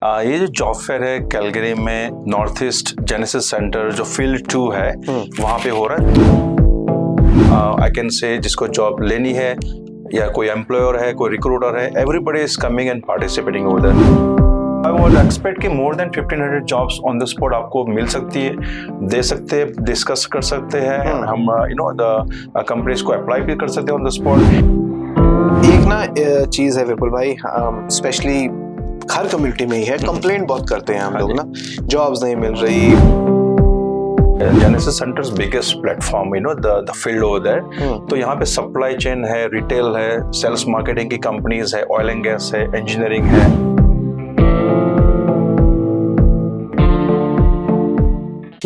ये जो job fair है कैलगरी में नॉर्थ ईस्ट जेनेसिस सेंटर जो फील्ड 2 है वहाँ पे हो रहा है। आई कैन से जिसको जॉब लेनी है या कोई एम्प्लॉयर है, कोई रिक्रूटर है, everybody is coming and participating over there. I would expect कि more than 1500 jobs on the spot आपको मिल सकती है, दे सकते हैं, डिस्कस कर सकते हैं। हम द कंपनीज को अप्लाई भी कर सकते हैं ऑन द स्पॉट। एक ना चीज है विपुल भाई, स्पेशली हर कम्युनिटी में ही है, कंप्लेंट बहुत करते हैं हम लोग ना, जॉब्स नहीं मिल रही। Genesis centre's biggest platform, the field over there. तो यहाँ पे सप्लाई चेन है, रिटेल है, सेल्स मार्केटिंग की कंपनीज है, ऑयल एंड गैस है, इंजीनियरिंग है।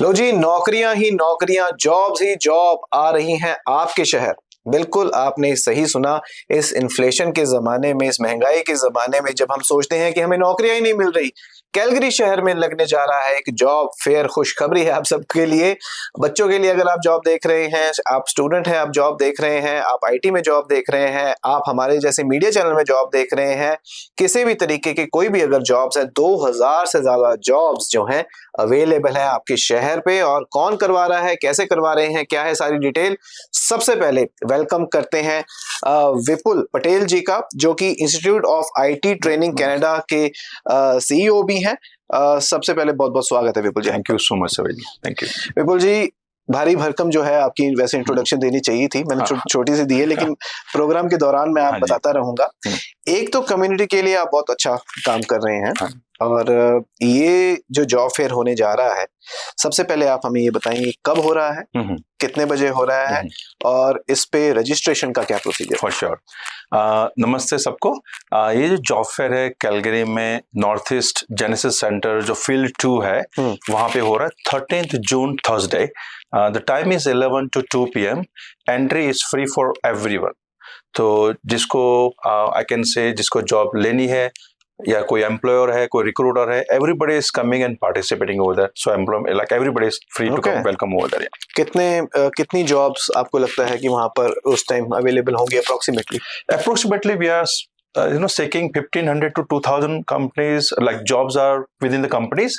लो जी, नौकरियां ही नौकरियां, जॉब्स ही जॉब आ रही हैं आपके शहर। बिल्कुल आपने सही सुना। इस इन्फ्लेशन के जमाने में, इस महंगाई के जमाने में जब हम सोचते हैं कि हमें नौकरियां ही नहीं मिल रही, कैलगरी शहर में लगने जा रहा है एक जॉब फेयर। खुशखबरी है आप सबके लिए, बच्चों के लिए। अगर आप जॉब देख रहे हैं, आप स्टूडेंट हैं, आप जॉब देख रहे हैं, आप आईटी में जॉब देख रहे हैं, आप हमारे जैसे मीडिया चैनल में जॉब देख रहे हैं, किसी भी तरीके की कोई भी अगर जॉब्स है, 2000 से ज्यादा जॉब्स जो हैं अवेलेबल है आपके शहर पे। और कौन करवा रहा है, कैसे करवा रहे हैं, क्या है सारी डिटेल। सबसे पहले वेलकम करते हैं विपुल पटेल जी का, जो कि institute of IT training Canada के सीईओ भी हैं। सबसे पहले बहुत बहुत स्वागत है Vipul ji. Thank you so much sir, thank you. Vipul ji, भारी भरकम जो है आपकी वैसे इंट्रोडक्शन देनी चाहिए थी, मैंने छोटी सी दी है, लेकिन प्रोग्राम के दौरान मैं आप बताता रहूंगा। एक तो कम्युनिटी के लिए आप बहुत अच्छा काम कर रहे हैं, और ये जो जॉब फेयर होने जा रहा है, सबसे पहले आप हमें ये बताएंगे कब हो रहा है, कितने बजे हो रहा है, और इस पे रजिस्ट्रेशन का क्या प्रोसीजर। For sure. नमस्ते सबको। ये जो जॉब फेयर है कैलगरी में नॉर्थ ईस्ट जेनेसिस सेंटर जो फील्ड 2 है वहाँ पे हो रहा है 13th June Thursday. The time is 11 to 2 PM। Entry is free for everyone. तो जिसको आई कैन से जिसको जॉब लेनी है या कोई एम्प्लॉयर है, कोई रिक्रूटर है, everybody is coming and participating over there. So employ like everybody is free to come, welcome over there. कितनी जॉब्स आपको लगता है कि वहां पर उस टाइम अवेलेबल होंगी approximately we are seeking 1500 to 2000 companies like jobs are within the companies।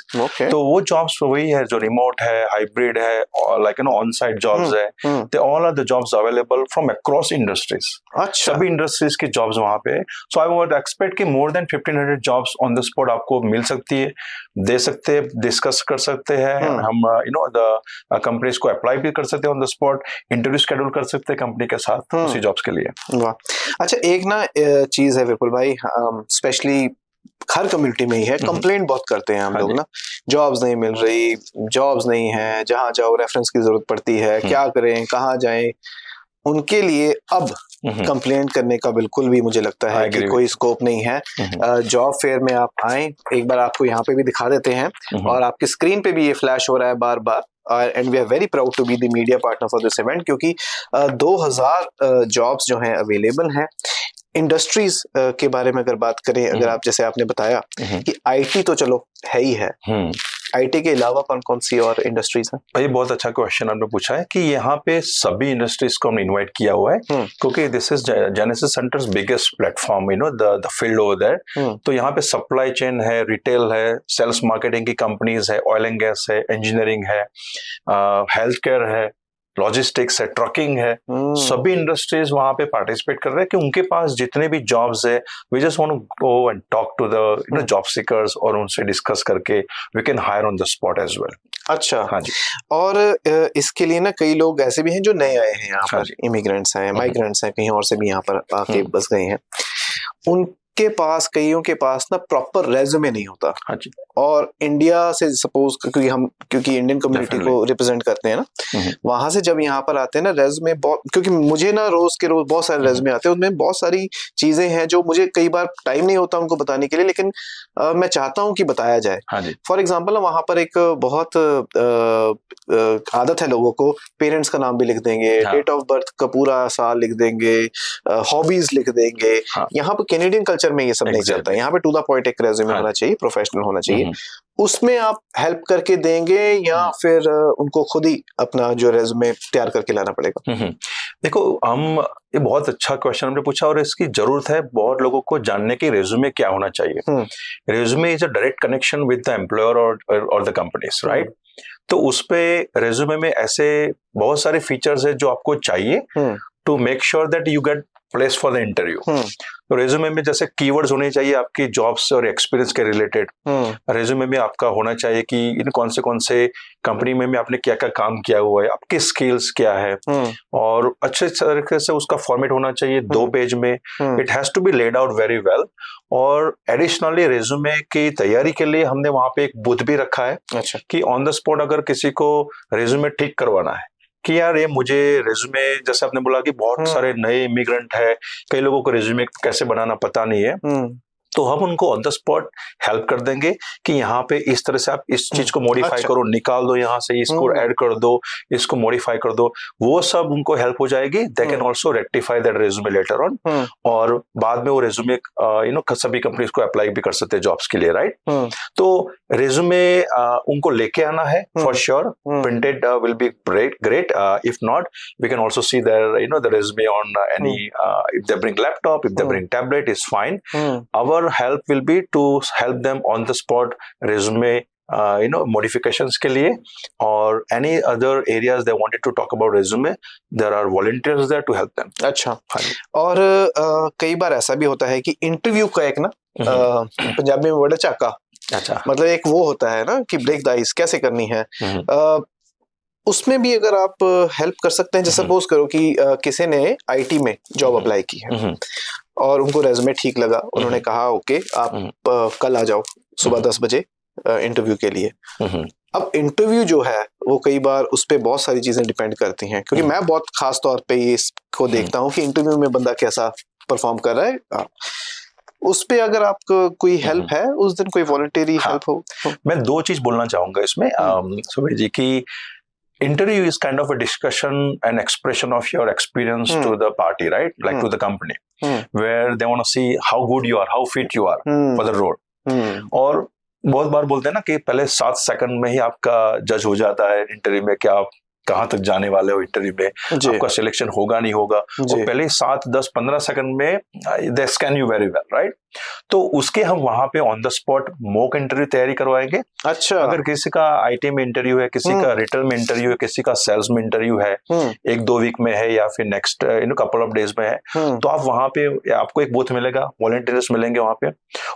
तो वो jobs वही है जो remote है, hybrid है, like on-site jobs है। they all are the jobs available from across industries। अच्छा, सभी industries की jobs वहाँ पे। so I would expect कि more than 1500 jobs on the spot आपको मिल सकती है, दे सकते हैं, डिस्कस कर सकते हैं। हम द कंपनीज को अप्लाई भी कर सकते हैं on the spot, interview schedule कर सकते हैं कंपनी के साथ उसी जॉब्स के लिए। वाह, अच्छा, एक ना चीज है विपुल भाई, स्पेशली हर कम्युनिटी में ही है, कंप्लेंट बहुत करते हैं हम लोग ना, जॉब्स नहीं मिल रही, जॉब्स नहीं है, जहां जाओ रेफरेंस की जरूरत पड़ती है, क्या करें, कहाँ जाएं। उनके लिए अब कंप्लेंट करने का बिल्कुल भी मुझे लगता है कि कोई स्कोप नहीं है। जॉब फेयर में आप आए, एक बार आपको यहाँ पे भी दिखा देते हैं, और आपकी स्क्रीन पे भी ये फ्लैश हो रहा है बार बार। And we are very proud to be the media partner for this event, क्योंकि 2000 जॉब्स जो हैं अवेलेबल हैं। इंडस्ट्रीज के बारे में अगर बात करें, अगर आप जैसे आपने बताया कि आईटी तो चलो है ही है, आईटी के अलावा कौन कौन सी और इंडस्ट्रीज हैं? भाई बहुत अच्छा क्वेश्चन आपने पूछा है कि यहाँ पे सभी इंडस्ट्रीज को हमने इनवाइट किया हुआ है, क्योंकि this is Genesis centre's biggest platform, the field over there. तो यहाँ पे सप्लाई चेन है, रिटेल है, सेल्स मार्केटिंग की कंपनीज है, ऑयल एंड गैस है, इंजीनियरिंग है, हेल्थ केयर है, लॉजिस्टिक्स है, ट्रकिंग है। सभी इंडस्ट्रीज वहां पे पार्टिसिपेट कर रहे हैं कि उनके पास जितने भी जॉब्स है, we just want to go and talk to the job seekers और उनसे डिस्कस करके we can hire on the spot as well. अच्छा, हाँ जी। और इसके लिए ना कई लोग ऐसे भी हैं जो नए आए हैं यहाँ पर, इमिग्रेंट्स हैं, माइग्रेंट्स हैं, कहीं और से भी यहाँ पर आके बस गए हैं। उनके पास, कईयों के पास ना प्रॉपर रेज्यूमे नहीं होता। हाँ जी। और इंडिया से सपोज, क्योंकि इंडियन कम्युनिटी को रिप्रेजेंट करते हैं ना, वहां से जब यहाँ पर आते हैं ना, रेज्यूमे बहुत, क्योंकि मुझे ना रोज के रोज बहुत सारे रेज्यूमे आते हैं, उनमें बहुत सारी चीजें हैं जो मुझे कई बार टाइम नहीं होता उनको बताने के लिए, लेकिन मैं चाहता हूँ कि बताया जाए। फॉर एग्जाम्पल, वहां पर एक बहुत आदत है लोगों को, पेरेंट्स का नाम भी लिख देंगे, डेट ऑफ बर्थ का पूरा साल लिख देंगे, हॉबीज लिख देंगे। यहाँ पर कैनेडियन कल्चर में ये सब नहीं चलता है। यहाँ पे टू द पॉइंट एक रेज्यूमे होना चाहिए, प्रोफेशनल होना चाहिए। उसमें आप हेल्प करके देंगे या फिर उनको खुद ही अपना जो रेज्यूमे तैयार करके लाना पड़ेगा? देखो, ये बहुत अच्छा क्वेश्चन हमने पूछा और इसकी जरूरत है बहुत लोगों को जानने की रेज्यूमे क्या होना चाहिए। Resume is a direct connection with the employer और द कंपनीज, राइट? तो उस पे रेज्यूमे में ऐसे बहुत सारे फीचर्स है जो आपको चाहिए to make sure that you get place for the interview. तो रेज्यूमे में जैसे कीवर्ड्स होने चाहिए आपकी जॉब्स और एक्सपीरियंस के रिलेटेड। रेज्यूमे में आपका होना चाहिए कि इन कौन से कंपनी में आपने क्या क्या काम किया हुआ है, आपकी स्किल्स क्या है, और अच्छे तरीके से उसका फॉर्मेट होना चाहिए 2 पेज में। It has to be laid out very well. और एडिशनली रेज्यूमे की तैयारी के लिए हमने वहां पे एक बूथ भी रखा है। अच्छा। कि ऑन द स्पॉट अगर किसी को रेज्यूमे ठीक करवाना है कि यार ये मुझे रेज्यूमे, जैसे आपने बोला कि बहुत सारे नए इमिग्रेंट है, कई लोगों को रेज्यूमे कैसे बनाना पता नहीं है, तो हम उनको ऑन द स्पॉट हेल्प कर देंगे कि यहाँ पे इस तरह से आप इस चीज को मॉडिफाई करो, निकाल दो यहाँ से, इसको ऐड कर दो, इसको मॉडिफाई कर दो, वो सब उनको हेल्प हो जाएगी। They can also rectify that resume later on, और बाद में वो रेज्यूमे सभी कंपनीज को अप्लाई भी कर सकते हैं जॉब्स के लिए, राइट? तो रेज्यूमे उनको लेके आना है for sure. Printed will be great. If not, we can also see there the resume on any, if they bring laptop, if they bring tablet, is fine. Our help will be to help them on the spot resume modifications के लिए, और any other areas they wanted to talk about resume, there are volunteers there to help them. अच्छा। और कई बार ऐसा भी होता है कि इंटरव्यू का एक ना पंजाबी में वर्ड है चाका। अच्छा। मतलब एक वो होता है ना कि ब्रेक द आइस कैसे करनी है। उसमें भी अगर आप हेल्प कर सकते हैं, जैसे सपोज करो कि किसी ने आईटी में जॉब अप्लाई की है और उनको रेज्यूमे ठीक लगा, उन्होंने कहा ओके आप कल आ जाओ सुबह 10 बजे इंटरव्यू के लिए। अब इंटरव्यू जो है वो कई बार उस पे बहुत सारी चीजें डिपेंड करती हैं, क्योंकि मैं बहुत खास तौर पे इसको देखता हूँ कि इंटरव्यू में बंदा कैसा परफॉर्म कर रहा है। उस पे अगर आपको कोई हेल्प है उस दिन, कोई वॉलंटरी हेल्प हो? मैं 2 चीज बोलना चाहूंगा इसमें सुबह जी की interview is kind of a discussion and expression of your experience to the party, right? Like to the company, where they want to see how good you are, how fit you are for the role. और बहुत बार बोलते हैं ना कि पहले 7 second में ही आपका जज हो जाता है इंटरव्यू में कि आप कहाँ तक जाने वाले हो इंटरव्यू में, आपका सिलेक्शन होगा नहीं होगा, और पहले 7, 10, 15 सेकंड में they scan you very well, right? तो उसके हम वहां पे on the spot mock interview तैयारी करवाएंगे। अच्छा। अगर किसी का आईटी में इंटरव्यू है, किसी का रिटेल में इंटरव्यू है, किसी का सेल्स में इंटरव्यू है, 1-2 वीक में है या फिर नेक्स्ट कपल ऑफ डेज में है, तो आप वहां पे आपको एक बूथ मिलेगा, वॉलंटियर्स मिलेंगे वहां पे,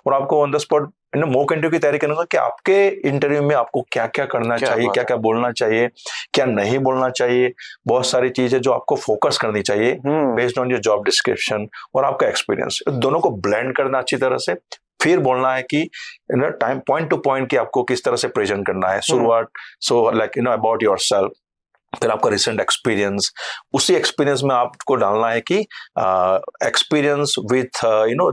और आपको on the spot mock interview की तैयारी करना कि आपके इंटरव्यू में आपको क्या क्या करना चाहिए, क्या क्या बोलना चाहिए, क्या नहीं बोलना चाहिए। बहुत सारी चीजें जो आपको फोकस करनी चाहिए based on your job description और आपका एक्सपीरियंस, दोनों को ब्लेंड करना अच्छी तरह से, फिर बोलना है कि टाइम पॉइंट टू पॉइंट कि आपको किस तरह से प्रेजेंट करना है। सो लाइक अबाउट योरसेल्फ, फिर आपका रिसेंट एक्सपीरियंस, उसी एक्सपीरियंस में आपको डालना है कि experience with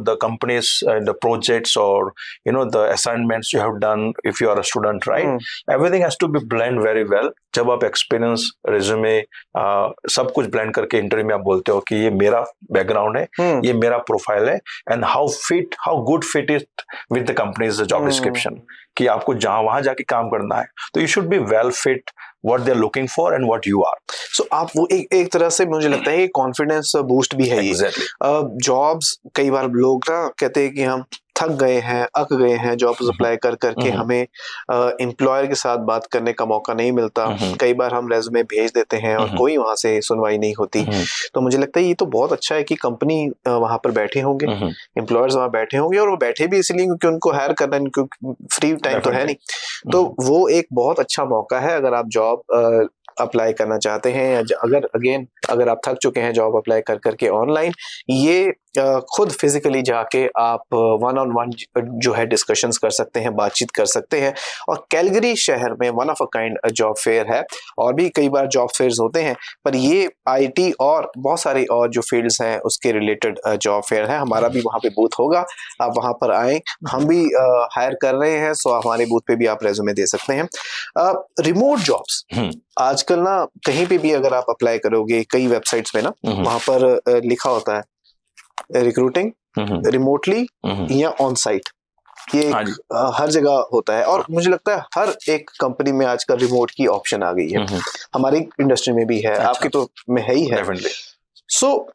the companies, the projects और the assignments you have done if you are a student, right? Everything has to be blend very well. जब आप एक्सपीरियंस, रिज्यूमे, सब कुछ ब्लेंड करके इंटरव्यू में आप बोलते हो कि ये मेरा बैकग्राउंड है, ये मेरा प्रोफाइल है, and how good fit it with the companies job description, कि आपको जहां वहां जाके काम करना है, तो you should be well fit what they're looking for and what you are. So आप वो एक तरह से मुझे लगता है कॉन्फिडेंस बूस्ट भी है। Exactly. जॉब्स कई बार लोग ना कहते हैं कि हम थक गए हैं, अक गए हैं जॉब्स अप्लाई कर करके, हमें एम्प्लॉयर के साथ बात करने का मौका नहीं मिलता। कई बार हम रेज्यूमे भेज देते हैं और कोई वहां से सुनवाई नहीं होती। तो मुझे लगता है ये तो बहुत अच्छा है कि कंपनी वहां पर बैठे होंगे, एम्प्लॉयर्स वहां बैठे होंगे, और वो बैठे भी इसलिए क्योंकि उनको हायर करना है, क्योंकि फ्री टाइम तो है नहीं। तो वो एक बहुत अच्छा मौका है अगर आप जॉब अप्लाई करना चाहते हैं, या अगर आप थक चुके हैं जॉब अप्लाई कर करके ऑनलाइन, ये खुद फिजिकली जाके आप 1-on-1 जो है डिस्कशंस कर सकते हैं, बातचीत कर सकते हैं। और कैलगरी शहर में one of a kind job fair है, और भी कई बार जॉब फेयर्स होते हैं, पर ये आईटी और बहुत सारे और जो फील्ड्स हैं उसके रिलेटेड जॉब फेयर है। हमारा भी वहाँ पे बूथ होगा, आप वहाँ पर आएँ, हम भी हायर कर रहे हैं, सो हमारे बूथ पे भी आप रेज्यूमे दे सकते हैं। रिमोट जॉब्स आजकल ना कहीं पे भी अगर आप अप्लाई करोगे, कई वेबसाइट्स में ना वहाँ पर लिखा होता है रिक्रूटिंग रिमोटली या ऑन साइट। ये हाँ जी। हर जगह होता है और मुझे लगता है हर एक कंपनी में आजकल रिमोट की ऑप्शन आ गई है। हमारी इंडस्ट्री में भी है, आपकी तो में है ही है। डेफिनेटली। सो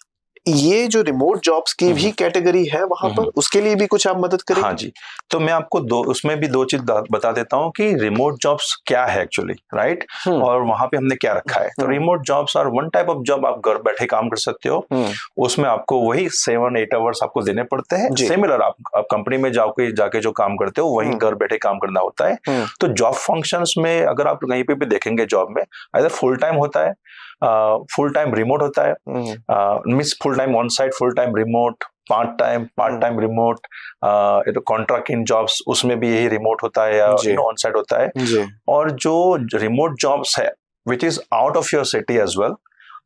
ये जो रिमोट जॉब्स की भी कैटेगरी है वहां पर, उसके लिए भी कुछ आप मदद करें? हाँ जी, तो मैं आपको उसमें भी दो चीज बता देता हूँ कि रिमोट जॉब्स क्या है एक्चुअली, राइट, और वहां पे हमने क्या रखा है। तो remote jobs are one type of job, आप घर बैठे काम कर सकते हो। उसमें आपको वही 7-8 आवर्स आपको देने पड़ते हैं। सिमिलर आप कंपनी में जाके जो काम करते हो वही घर बैठे काम करना होता है। तो जॉब फंक्शंस में अगर आप कहीं पे भी देखेंगे जॉब में, अगर फुल टाइम होता है, फुल टाइम रिमोट होता है, means full time on site, full time remote, part time remote, तो कॉन्ट्रैक्ट इन जॉब्स उसमें भी यही रिमोट होता है या ऑन साइट होता है। और जो रिमोट जॉब्स है which is out of your city as well,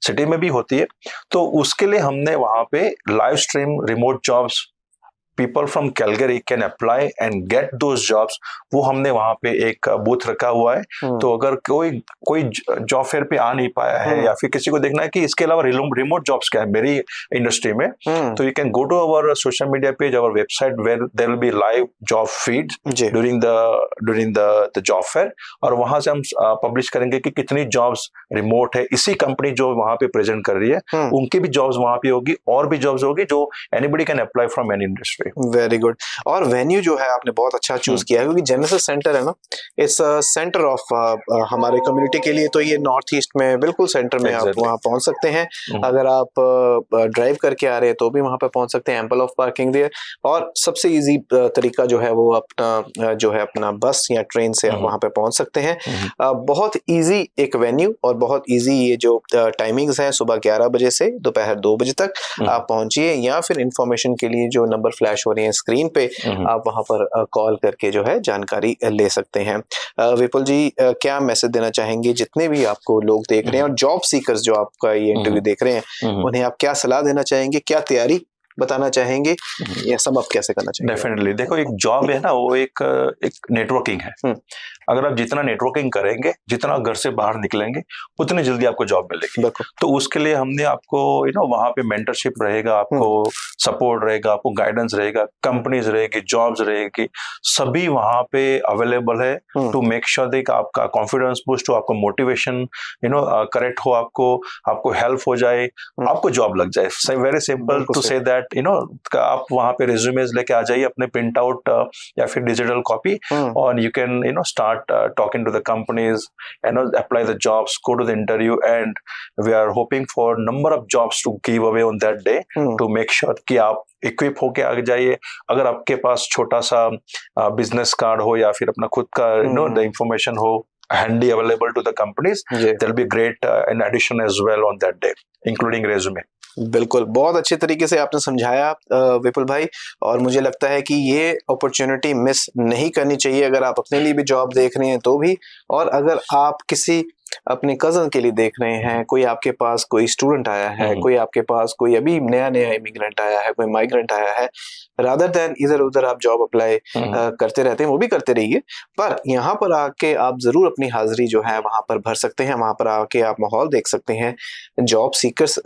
city में भी होती है, तो उसके लिए हमने वहां पे live stream remote jobs, people from Calgary can apply and get those jobs, वो हमने वहां पे एक बूथ रखा हुआ है। तो अगर कोई जॉब फेयर पे आ नहीं पाया है या फिर किसी को देखना है कि इसके अलावा रिमोट जॉब्स क्या है मेरी इंडस्ट्री में, तो you can go to our social media page, our website, where there will be live job feed during the job fair, और वहां से हम पब्लिश करेंगे कि कितनी जॉब्स रिमोट है। इसी कंपनी जो वहां पे प्रेजेंट कर रही है उनकी भी जॉब्स वहां पे होगी, और भी जॉब्स होगी जो anybody can apply from any industry. Very good. और वेन्यू जो है आपने बहुत अच्छा चूज किया है, क्योंकि जेनेसिस सेंटर है ना, इट्स सेंटर ऑफ हमारे कम्युनिटी के लिए। तो ये नॉर्थ ईस्ट में बिल्कुल सेंटर में आप वहाँ पहुंच सकते हैं। अगर आप ड्राइव करके आ रहे हैं तो भी वहां पे पहुंच सकते हैं, एम्पल ऑफ पार्किंग देयर। और सबसे इजी तरीका जो है वो अपना बस या ट्रेन से आप वहां पे पहुंच सकते हैं। बहुत इजी एक वेन्यू और बहुत इजी ये जो टाइमिंग्स हैं, सुबह 11 बजे से दोपहर 2 बजे तक आप पहुंचिए, या फिर इंफॉर्मेशन के लिए जो नंबर फ्लैश हो रही है स्क्रीन पे, आप वहां पर कॉल करके जो है जानकारी ले सकते हैं। विपुल जी, क्या मैसेज देना चाहेंगे जितने भी आपको लोग देख रहे हैं और जॉब सीकर्स जो आपका ये इंटरव्यू देख रहे हैं, उन्हें आप क्या सलाह देना चाहेंगे, क्या तैयारी बताना चाहेंगे, या सब आप कैसे करना चाहेंगे? डेफिनेटली, देखो एक जॉब है ना, वो एक नेटवर्किंग है। अगर आप जितना नेटवर्किंग करेंगे, जितना घर से बाहर निकलेंगे, उतनी जल्दी आपको जॉब मिलेगी। तो उसके लिए हमने आपको वहां पे मेंटरशिप रहेगा, आपको सपोर्ट रहेगा, आपको गाइडेंस रहेगा, कंपनीज रहेगी, जॉब्स रहेगी, सभी वहां पे अवेलेबल है टू मेक श्योर दैट आपका कॉन्फिडेंस बूस्ट हो, आपको मोटिवेशन करेक्ट हो, आपको हेल्प हो जाए, आपको जॉब लग जाए। Very simple to say that आप वहां पे रिज्यूमेज लेके आ जाइए, अपने प्रिंट आउट या फिर डिजिटल कॉपी, और you can start talking to the companies and apply the jobs, go to the interview, and we are hoping for number of jobs to give away on that day to make sure कि आप equip होके आगे जाइए। अगर आपके पास छोटा सा business card हो या फिर अपना खुद का the information हो handy available to the companies, there will be great an addition as well on that day, including resume. बिल्कुल, बहुत अच्छे तरीके से आपने समझाया विपुल भाई, और मुझे लगता है कि ये अपॉर्चुनिटी मिस नहीं करनी चाहिए, अगर आप अपने लिए भी जॉब देख रहे हैं तो भी, और अगर आप किसी अपने कजन के लिए देख रहे हैं, कोई आपके पास कोई स्टूडेंट आया है, कोई आपके पास कोई अभी नया इमिग्रेंट आया है, कोई माइग्रेंट आया है, रादर देन इधर उधर आप जॉब अप्लाई करते रहते हैं, वो भी करते रहिए, पर यहाँ पर आके आप जरूर अपनी हाजिरी जो है वहां पर भर सकते हैं। वहां पर आके आप माहौल देख सकते हैं, जॉब सीकर्स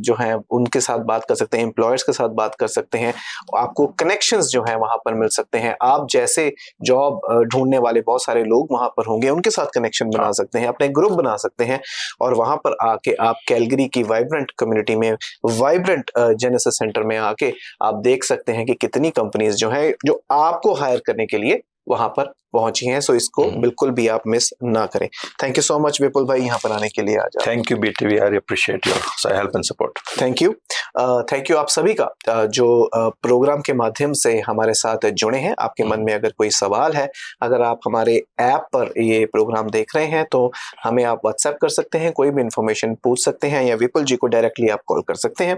जो हैं उनके साथ बात कर सकते हैं, एम्प्लॉयर्स के साथ बात कर सकते हैं, आपको कनेक्शंस जो हैं वहां पर मिल सकते हैं। आप जैसे जॉब ढूंढने वाले बहुत सारे लोग वहां पर होंगे, उनके साथ कनेक्शन बना सकते हैं, अपने ग्रुप बना सकते हैं, और वहां पर आके आप कैलगरी की वाइब्रेंट कम्युनिटी में, वाइब्रेंट जेनेसिस सेंटर में आके आप देख सकते हैं कि कितनी कंपनीज जो है जो आपको हायर करने के लिए वहां पर पहुंची हैं। सो इसको बिल्कुल भी आप मिस ना करें। थैंक यू सो मच विपुल भाई यहाँ पर आने के लिए। आज thank you BTV, I appreciate your help and support. Thank you आप सभी का जो प्रोग्राम के माध्यम से हमारे साथ जुड़े हैं। आपके मन में अगर कोई सवाल है, अगर आप हमारे ऐप पर ये प्रोग्राम देख रहे हैं तो हमें आप व्हाट्सएप कर सकते हैं, कोई भी इंफॉर्मेशन पूछ सकते हैं, या विपुल जी को डायरेक्टली आप कॉल कर सकते हैं,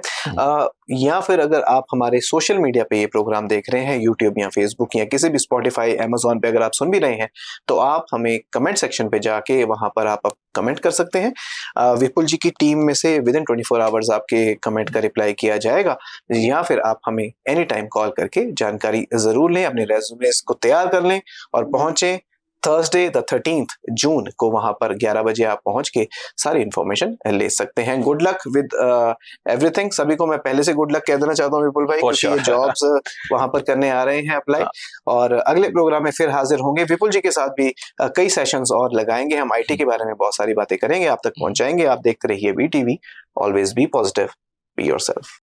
या फिर अगर आप हमारे सोशल मीडिया पे ये प्रोग्राम देख रहे हैं, यूट्यूब या फेसबुक या किसी भी स्पॉटिफाई, अमेजॉन पे अगर आप सुन भी रहे हैं, तो आप हमें कमेंट सेक्शन पे जाके वहां पर आप कमेंट कर सकते हैं। विपुल जी की टीम में से विद इन 24 आवर्स आपके कमेंट का रिप्लाई किया जाएगा, या फिर आप हमें एनी टाइम कॉल करके जानकारी जरूर लें, अपने रेज्यूमेस को तैयार कर लें और पहुंचे थर्सडे द 13th जून को वहां पर 11 बजे आप पहुंच के सारी इंफॉर्मेशन ले सकते हैं। Good luck with everything. सभी को मैं पहले से गुड लक कह देना चाहता हूँ विपुल भाई, क्योंकि ये जॉब्स वहां पर करने आ रहे हैं अप्लाई। और अगले प्रोग्राम में फिर हाजिर होंगे, विपुल जी के साथ भी कई सेशंस और लगाएंगे, हम आईटी के बारे में बहुत सारी बातें करेंगे, आप तक पहुंचाएंगे। आप देखते रहिए VTV, always be positive, be yourself.